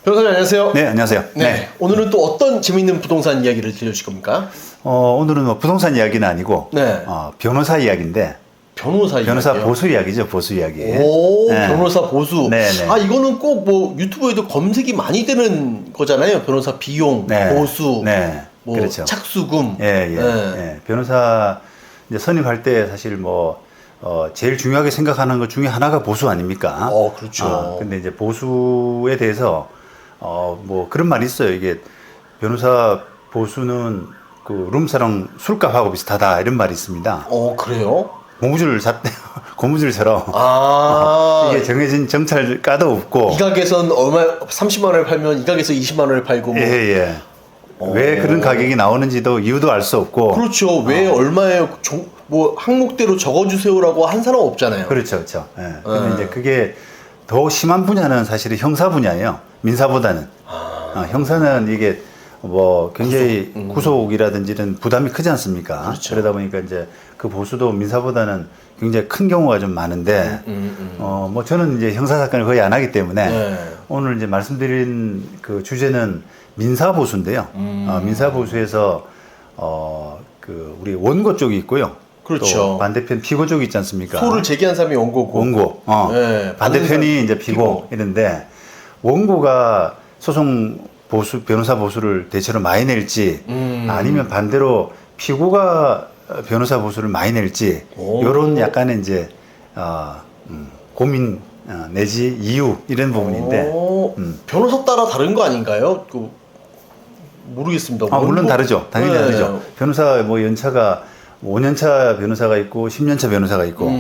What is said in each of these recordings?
변호사님 안녕하세요. 네, 안녕하세요. 네. 오늘은 또 어떤 재미있는 부동산 이야기를 들려주실 겁니까? 오늘은 뭐 부동산 이야기는 아니고, 네. 변호사 이야기인데, 변호사 이야기요? 보수 이야기죠, 보수 이야기. 오, 네. 변호사 보수. 네, 네. 이거는 꼭 뭐 유튜브에도 검색이 많이 되는 거잖아요. 변호사 비용, 네. 보수, 네. 뭐 그렇죠. 착수금. 예. 변호사 이제 선임할 때 사실 제일 중요하게 생각하는 것 중에 하나가 보수 아닙니까? 그렇죠. 근데 이제 보수에 대해서, 그런 말이 있어요. 이게 변호사 보수는 그 룸사롱 술값하고 비슷하다, 이런 말이 있습니다. 그래요? 고무줄처럼. 이게 정해진 정찰가도 없고. 이 가게에선 얼마, 30만 원에 팔면 이 가게에서 20만 원에 팔고. 뭐. 예. 왜 그런 가격이 나오는지도 이유도 알 수 없고. 그렇죠. 왜 얼마에 항목대로 적어주세요라고 한 사람 없잖아요. 그렇죠. 예. 근데 이제 그게 더 심한 분야는 사실은 형사 분야예요. 민사보다는. 형사는 이게 굉장히 구속이라든지 이런 부담이 크지 않습니까? 그렇죠. 그러다 보니까 이제 그 보수도 민사보다는 굉장히 큰 경우가 좀 많은데, 저는 이제 형사 사건을 거의 안 하기 때문에, 네. 오늘 이제 말씀드린 그 주제는 민사보수인데요. 민사보수에서, 우리 원고 쪽이 있고요. 그렇죠. 또 반대편 피고 쪽이 있지 않습니까? 소를 제기한 사람이 원고고. 네, 반대편이 이제 피고 이런데, 원고가 소송 변호사 보수를 대체로 많이 낼지, 아니면 반대로 피고가 변호사 보수를 많이 낼지, 요런 약간의 이제, 고민, 내지 이유, 이런 부분인데. 변호사 따라 다른 거 아닌가요? 모르겠습니다. 물론 다르죠. 당연히 다르죠. 변호사 연차가 5년차 변호사가 있고, 10년차 변호사가 있고,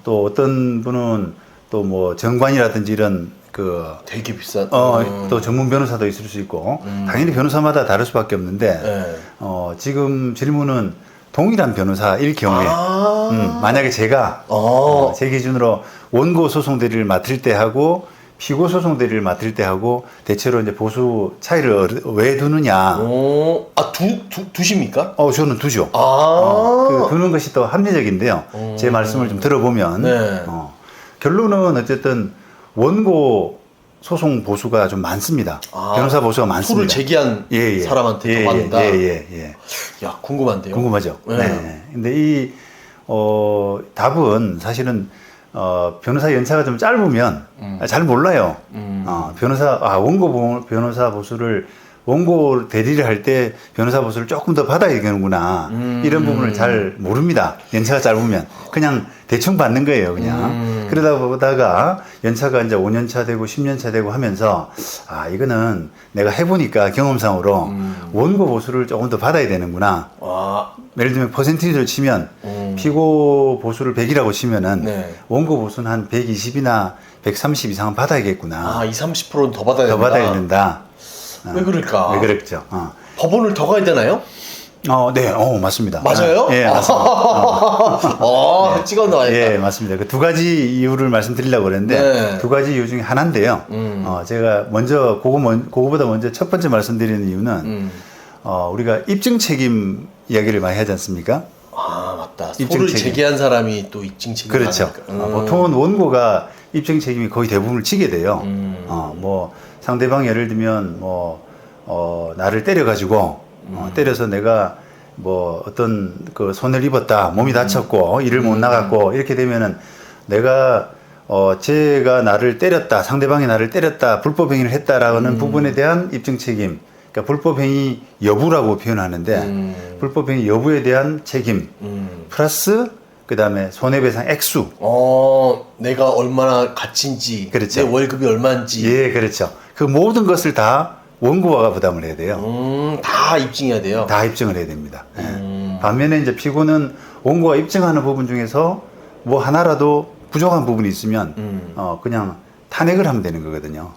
또 어떤 분은 또 정관이라든지 이런 되게 비싼. 또 전문 변호사도 있을 수 있고, 당연히 변호사마다 다를 수밖에 없는데, 지금 질문은 동일한 변호사일 경우에, 만약에 제가, 제 기준으로 원고 소송 대리를 맡을 때 하고, 피고 소송 대리를 맡을 때 하고, 대체로 이제 보수 차이를 왜 두느냐. 두십니까? 저는 두죠. 두는 것이 더 합리적인데요. 제 말씀을 좀 들어보면, 네. 결론은 어쨌든 원고 소송 보수가 좀 많습니다. 변호사 보수가 많습니다. 소를 제기한 사람한테 더 받는다. 야, 궁금한데요. 궁금하죠. 네. 근데 답은 사실은 변호사 연차가 좀 짧으면 잘 몰라요. 원고 변호사 보수를 원고 대리를 할 때 변호사 보수를 조금 더 받아야 되는구나. 이런 부분을 잘 모릅니다. 연차가 짧으면. 그냥 대충 받는 거예요, 그냥. 그러다 보다가 연차가 이제 5년차 되고 10년차 되고 하면서, 이거는 내가 해보니까 경험상으로 원고 보수를 조금 더 받아야 되는구나. 예를 들면 퍼센티지를 치면, 피고 보수를 100이라고 치면은, 원고 보수는 한 120이나 130 이상은 받아야겠구나. 20, 30%는 더 받아야 된다. 더 받아야 된다. 왜 그럴까? 왜 그랬죠? 법원을 더 가야 되나요? 네, 맞습니다. 맞아요? 예, 맞습니다. 찍어 놔야겠다. 예, 맞습니다. 그 두 가지 이유를 말씀드리려고 그랬는데, 두 가지 이유 중에 하나인데요. 제가 그거보다 먼저 첫 번째 말씀드리는 이유는, 우리가 입증 책임 이야기를 많이 하지 않습니까? 맞다. 소를 제기한 사람이 또 입증 책임을 그렇죠. 보통은 원고가 입증 책임이 거의 대부분을 지게 돼요. 상대방 예를 들면 나를 때려가지고 때려서 내가 어떤 손해를 입었다, 몸이 다쳤고 일을 못 나갔고 이렇게 되면은 제가 나를 때렸다, 상대방이 나를 때렸다, 불법 행위를 했다라는 부분에 대한 입증 책임, 그러니까 불법 행위 여부라고 표현하는데 불법 행위 여부에 대한 책임 플러스 그다음에 손해배상 액수. 내가 얼마나 갇힌지, 그렇죠. 내 월급이 얼마인지. 예, 그렇죠. 그 모든 것을 다 원고가 부담을 해야 돼요. 다 입증해야 돼요. 다 입증을 해야 됩니다. 반면에 이제 피고는 원고가 입증하는 부분 중에서 하나라도 부족한 부분이 있으면 그냥 탄핵을 하면 되는 거거든요.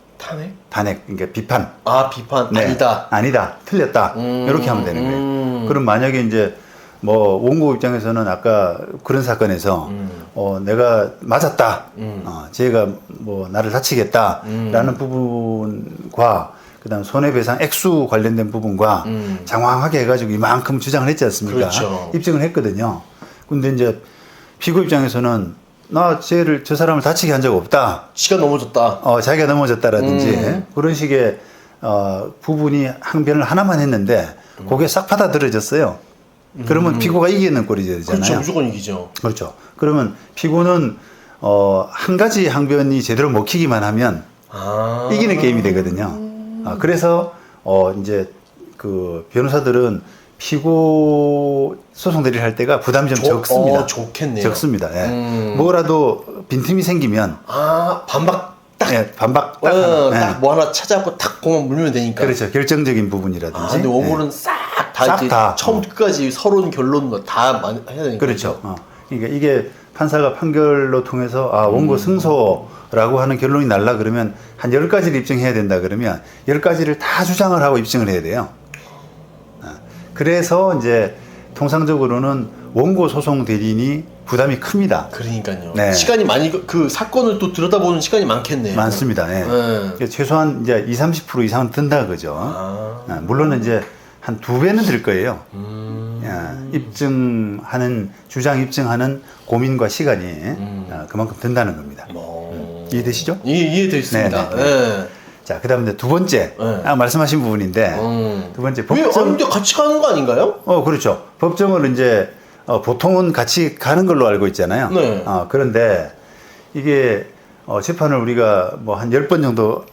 탄핵, 그러니까 비판. 비판. 네. 아니다, 틀렸다. 이렇게 하면 되는 거예요. 그럼 만약에 이제 원고 입장에서는 아까 그런 사건에서 내가 맞았다, 쟤가 나를 다치겠다라는 부분과 그다음 손해배상 액수 관련된 부분과 장황하게 해가지고 이만큼 주장을 했지 않습니까? 그렇죠. 입증을 했거든요. 근데 이제 피고 입장에서는 나 저 사람을 다치게 한 적 없다. 시간 넘어졌다. 자기가 넘어졌다라든지 그런 식의 부분이 항변을 하나만 했는데 그게 싹 받아들여졌어요. 그러면 피고가 이기는 꼴이 되잖아요. 그렇죠. 무조건 이기죠. 그렇죠. 그러면 피고는 한 가지 항변이 제대로 먹히기만 하면 이기는 게임이 되거든요. 그래서 이제 그 변호사들은 피고 소송 대리를 할 때가 부담이 좀 적습니다. 좋겠네요. 적습니다. 예. 뭐라도 빈틈이 생기면 반박 딱. 예, 반박 딱 하나. 예. 딱 뭐 하나 찾아갖고 탁 공만 물면 되니까. 그렇죠. 결정적인 부분이라든지. 근데 원고는 싹 다 이제 처음 끝까지 서론 결론 다 해야 되니까. 그렇죠. 그러니까 이게 판사가 판결로 통해서 원고 승소라고 하는 결론이 날라 그러면 한 10가지를 입증해야 된다 그러면 10가지를 다 주장을 하고 입증을 해야 돼요. 그래서 이제 통상적으로는 원고 소송 대리인이 부담이 큽니다. 그러니까요. 네. 시간이 많이 그 사건을 또 들여다보는 시간이 많겠네요. 많습니다. 예. 그러니까 최소한 이제 20-30% 이상은 든다 그죠. 물론 이제 한 2배는 들 거예요. 입증하는 주장 입증하는 고민과 시간이 그만큼 든다는 겁니다. 이해되시죠? 이해되셨습니다. 네, 네, 네. 자, 그다음에 두 번째 말씀하신 부분인데 두 번째 법정. 근데 같이 가는 거 아닌가요? 그렇죠. 법정을 이제 보통은 같이 가는 걸로 알고 있잖아요. 네. 그런데 이게 재판을 우리가 뭐 한 10번 정도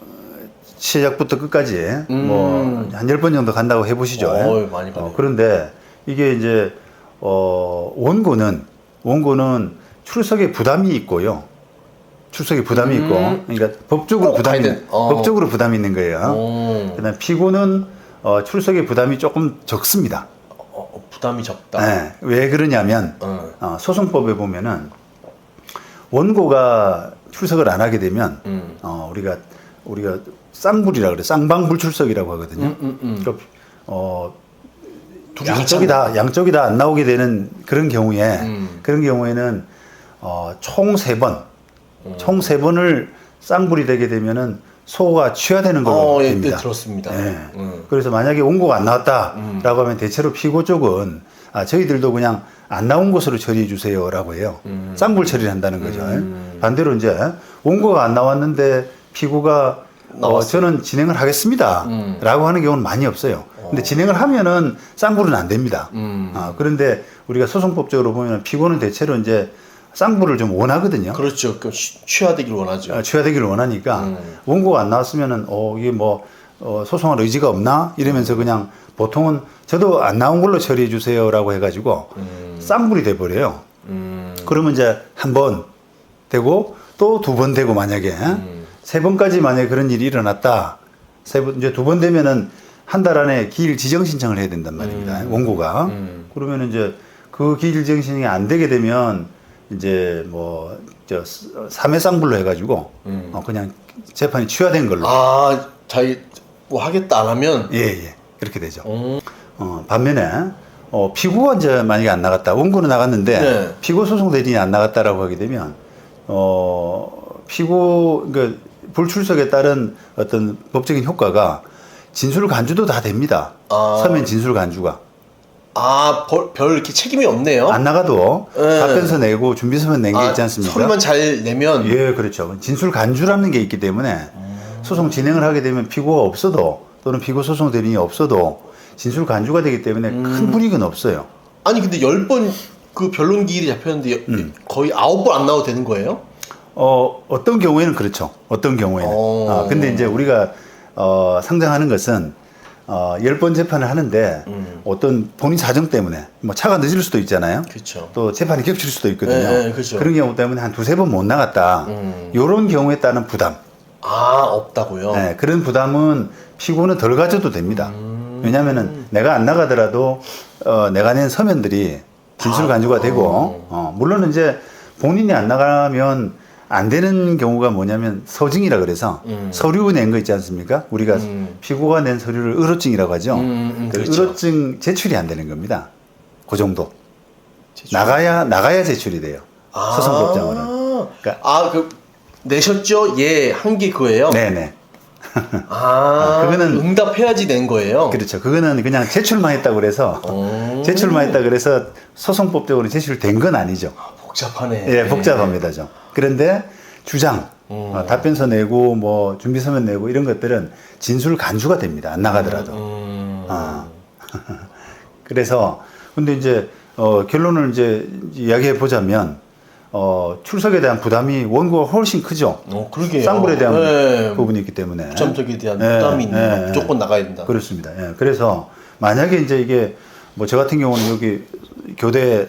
시작부터 끝까지 뭐 한 10번 정도 간다고 해보시죠. 많이 가네요. 그런데 이게 이제 원고는 출석에 부담이 있고요. 출석에 부담이 있고, 그러니까 법적으로 법적으로 부담이 있는 거예요. 그다음 피고는 출석에 부담이 조금 적습니다. 부담이 적다. 네. 왜 그러냐면 소송법에 보면은 원고가 출석을 안 하게 되면 우리가 쌍불이라 그래, 쌍방불출석이라고 하거든요. 그러니까 양쪽이 다 안 나오게 되는 그런 경우에는 총 3번, 총 3번을 쌍불이 되게 되면은 소가 취하되는 걸로 됩니다. 들었습니다. 네. 그래서 만약에 원고가 안 나왔다라고 하면 대체로 피고 쪽은 저희들도 그냥 안 나온 것으로 처리해 주세요라고 해요. 쌍불 처리를 한다는 거죠. 반대로 이제 원고가 안 나왔는데 피고가 저는 진행을 하겠습니다라고 하는 경우는 많이 없어요. 근데 진행을 하면은 쌍불은 안 됩니다. 그런데 우리가 소송법적으로 보면 피고는 대체로 이제 쌍불을 좀 원하거든요. 그렇죠. 취하되기를 원하죠. 취하되기를 원하니까 원고가 안 나왔으면은 이게 뭐 소송할 의지가 없나 이러면서 그냥 보통은 저도 안 나온 걸로 처리해 주세요라고 해가지고 쌍불이 돼 버려요. 그러면 이제 한 번 되고 또 2번 되고 만약에 3번까지 만약에 그런 일이 일어났다. 이제 2번 되면은 한 달 안에 기일 지정 신청을 해야 된단 말입니다. 원고가. 그러면 이제 그 기일 지정 신청이 안 되게 되면 이제 뭐 3회 쌍불로 해가지고 그냥 재판이 취하된 걸로. 자기 뭐 하겠다 안 하면 예 그렇게 되죠. 반면에 피고가 이제 만약에 안 나갔다, 원고는 나갔는데 피고 소송 대리인이 안 나갔다라고 하게 되면 피고 그러니까 불출석에 따른 어떤 법적인 효과가 진술 간주도 다 됩니다. 서면 진술 간주가. 별 이렇게 책임이 없네요. 안 나가도 답변서 내고 준비서면 낸 게 있지 않습니까? 서류만 잘 내면. 예, 그렇죠. 진술 간주라는 게 있기 때문에 소송 진행을 하게 되면 피고가 없어도 또는 피고 소송 대리인이 없어도 진술 간주가 되기 때문에 큰 불이익은 없어요. 아니 근데 10번 그 변론 기일이 잡혔는데 거의 9번 안 나와도 되는 거예요? 어떤 경우에는 그렇죠. 어떤 경우에는. 근데 이제 우리가 상정하는 것은 10번 재판을 하는데 어떤 본인 사정 때문에 뭐 차가 늦을 수도 있잖아요. 그렇죠. 또 재판이 겹칠 수도 있거든요. 네, 그렇죠. 그런 경우 때문에 한 2-3번 못 나갔다. 이런 경우에 따른 부담. 없다고요? 네, 그런 부담은 피고는 덜 가져도 됩니다. 왜냐면은 내가 안 나가더라도 내가 낸 서면들이 진술 간주가 되고 물론 이제 본인이 안 나가면 안 되는 경우가 뭐냐면 서증이라 그래서 서류 낸 거 있지 않습니까? 우리가 피고가 낸 서류를 의로증이라고 하죠. 그렇죠. 의로증 제출이 안 되는 겁니다. 그 정도. 나가야 제출이 돼요. 소송법정으로는. 그러니까 내셨죠? 한 게 그거예요? 네네. 그거는 응답해야지 낸 거예요. 그렇죠. 그거는 그냥 제출만 했다고 그래서 제출만 했다 그래서 소송법적으로 제출된 건 아니죠. 복잡하네. 예, 복잡합니다, 좀. 그런데 주장, 답변서 내고 뭐 준비서면 내고 이런 것들은 진술 간주가 됩니다. 안 나가더라도. 그래서 근데 이제 결론을 이제 이야기해 보자면 출석에 대한 부담이 원고가 훨씬 크죠. 그러게요. 쌍불에 대한 네. 부분이 있기 때문에 부참석에 대한 부담이 있는 거 무조건 나가야 된다. 그렇습니다. 예. 그래서 만약에 이제 이게 뭐 저 같은 경우는 여기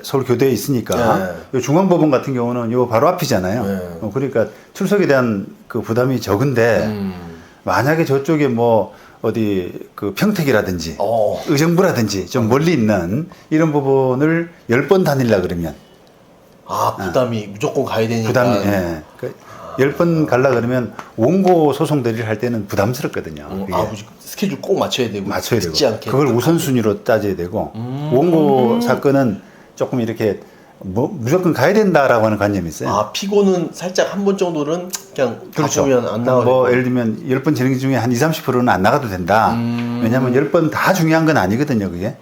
서울 교대에 있으니까 요 중앙법원 같은 경우는 요 바로 앞이잖아요. 그러니까 출석에 대한 그 부담이 적은데 만약에 저쪽에 뭐 어디 그 평택이라든지 의정부라든지 좀 멀리 있는 이런 부분을 10번 다닐라 그러면 부담이 무조건 가야 되니까. 부담이, 예. 10번 갈라 그러면 원고 소송 대리를 할 때는 부담스럽거든요. 스케줄 꼭 맞춰야 되고. 맞춰야 되고. 늦지 않게. 그걸 우선순위로 따져야 되고. 원고 사건은 조금 이렇게 무조건 가야 된다라고 하는 관념이 있어요. 피고는 살짝 한 번 정도는 그냥 그렇죠. 가보면 안 나가고. 뭐 예를 들면 10번 진행 중에 한 20, 30%는 안 나가도 된다. 왜냐하면 10번 다 중요한 건 아니거든요, 그게.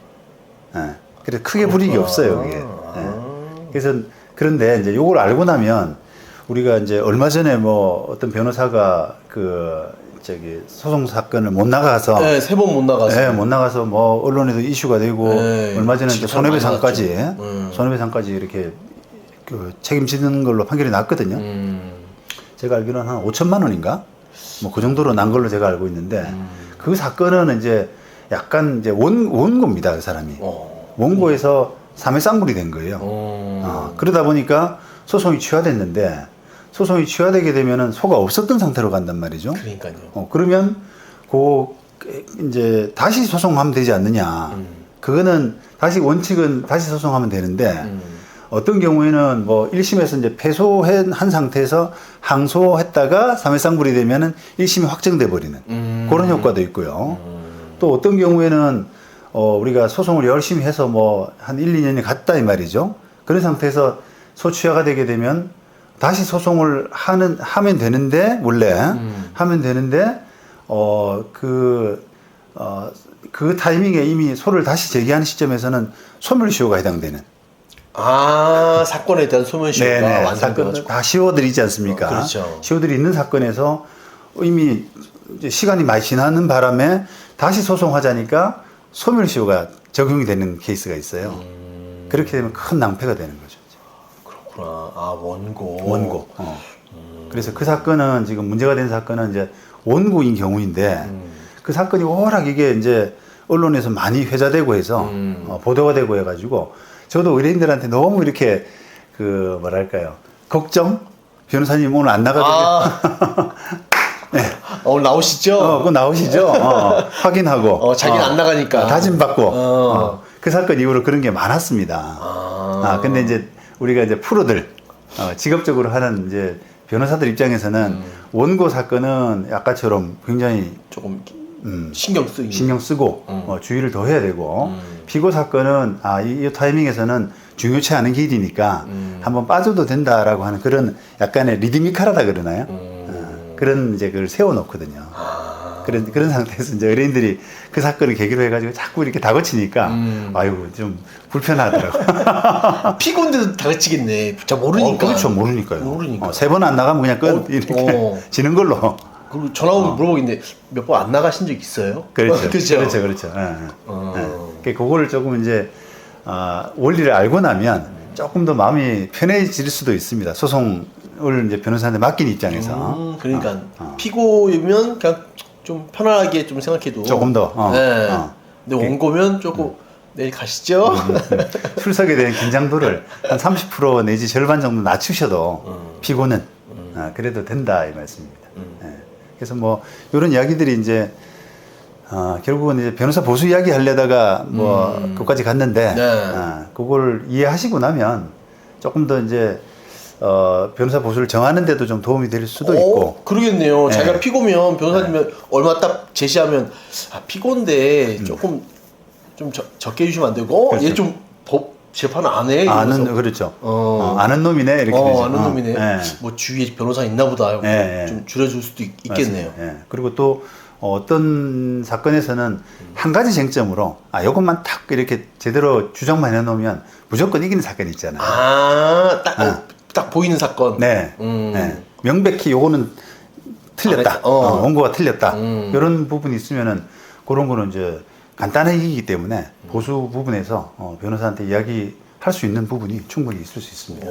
예. 그래서 크게 불이익이 없어요, 그게. 예. 그래서 그런데 이제 요걸 알고 나면 우리가 이제 얼마 전에 뭐 어떤 변호사가 소송 사건을 못 나가서. 네, 3번 못 나가서. 네, 못 나가서 뭐 언론에도 이슈가 되고 얼마 전에 이제 손해배상까지 이렇게 그 책임지는 걸로 판결이 났거든요. 제가 알기로는 한 5천만 원인가? 뭐 그 정도로 난 걸로 제가 알고 있는데 그 사건은 이제 약간 이제 원고입니다, 그 사람이. 원고에서 3회 쌍불이 된 거예요. 그러다 보니까 소송이 취하됐는데 소송이 취하되게 되면은 소가 없었던 상태로 간단 말이죠. 그러니까요. 그러면 이제 다시 소송하면 되지 않느냐. 그거는 원칙은 다시 소송하면 되는데 어떤 경우에는 뭐 1심에서 이제 패소한 상태에서 항소했다가 3회 쌍불이 되면은 1심이 확정돼 버리는 그런 효과도 있고요. 또 어떤 경우에는 우리가 소송을 열심히 해서 뭐 한 1, 2년이 갔다 이 말이죠. 그런 상태에서 소취하가 되게 되면 다시 소송을 하면 되는데, 원래, 하면 되는데, 그 타이밍에 이미 소를 다시 제기하는 시점에서는 소멸시효가 해당되는. 사건에 대한 소멸시효가 완성돼가지고. 다 시효들이 있지 않습니까? 그렇죠. 시효들이 있는 사건에서 이미 이제 시간이 많이 지나는 바람에 다시 소송하자니까 소멸시효가 적용이 되는 케이스가 있어요. 그렇게 되면 큰 낭패가 되는 거죠. 원고. 그래서 그 사건은 지금 문제가 된 사건은 이제 원고인 경우인데 그 사건이 워낙 이게 이제 언론에서 많이 회자되고 해서 보도가 되고 해가지고 저도 의뢰인들한테 너무 이렇게 뭐랄까요, 걱정? 변호사님 오늘 안 나가도 네. 오늘 나오시죠? 그거 나오시죠? 확인하고. 자기는 안 나가니까. 다짐받고. 그 사건 이후로 그런 게 많았습니다. 근데 이제 우리가 이제 프로들, 직업적으로 하는 이제 변호사들 입장에서는 원고 사건은 아까처럼 굉장히 조금 신경 쓰고 주의를 더 해야 되고 피고 사건은 이 타이밍에서는 중요치 않은 길이니까 한번 빠져도 된다라고 하는 그런 약간의 리드미컬하다 그러나요? 그런 이제 그걸 세워놓거든요. 그런 상태에서 이제 의뢰인들이 그 사건을 계기로 해가지고 자꾸 이렇게 다그치니까 아이고 좀 불편하더라고요. 피고인데도 다그치겠네. 잘 모르니까. 그렇죠. 모르니까요. 3번 안 나가면 그냥 끝 이렇게 지는 걸로. 그리고 전화 오면 물어보겠는데 몇 번 안 나가신 적 있어요? 그렇죠. 그렇죠. 그렇죠. 그거를 조금 이제 원리를 알고 나면 조금 더 마음이 편해질 수도 있습니다. 소송을 이제 변호사한테 맡긴 입장에서. 그러니까 피고면 그냥 좀 편하게 좀 생각해도 조금 더. 근데 원고면 조금 내일 가시죠. 출석에 대한 긴장도를 한 30% 내지 절반 정도 낮추셔도 피고는 그래도 된다 이 말씀입니다. 그래서 뭐 이런 이야기들이 이제 결국은 이제 변호사 보수 이야기 하려다가 뭐 그까지 갔는데 그걸 이해하시고 나면 조금 더 이제 변호사 보수를 정하는 데도 좀 도움이 될 수도 있고. 그러겠네요. 자기가 피고면 변호사님은 얼마 딱 제시하면 피고인데 조금 좀 적게 해주시면 안 되고 그렇죠. 얘 좀 법 재판을 안 해. 그렇죠. 아는 놈이네 이렇게 되죠. 아는 놈이네. 뭐 주위에 변호사 있나 보다. 좀 줄여줄 수도 있겠네요. 그리고 또 어떤 사건에서는 한 가지 쟁점으로 요것만 딱 이렇게 제대로 주장만 해놓으면 무조건 이기는 사건이 있잖아요. 딱 보이는 사건. 네. 네. 명백히 요거는 틀렸다. 원고가 틀렸다. 이런 부분이 있으면은 그런 거는 이제 간단하게 이기기 때문에 보수 부분에서 변호사한테 이야기할 수 있는 부분이 충분히 있을 수 있습니다.